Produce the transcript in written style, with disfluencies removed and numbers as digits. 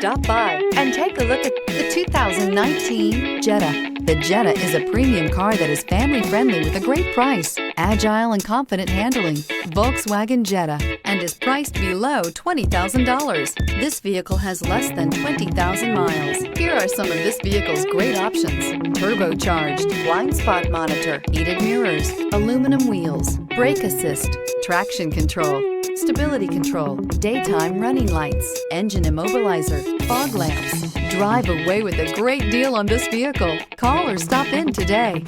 Stop by and take a look at the 2019 Jetta. The Jetta is a premium car that is family-friendly with a great price, agile and confident handling. Volkswagen Jetta, and is priced below $20,000. This vehicle has less than 20,000 miles. Here are some of this vehicle's great options: turbocharged, blind spot monitor, heated mirrors, aluminum wheels, brake assist, traction control, stability control, daytime running lights, engine immobilizer, fog lamps. Drive away with a great deal on this vehicle. Call or stop in today.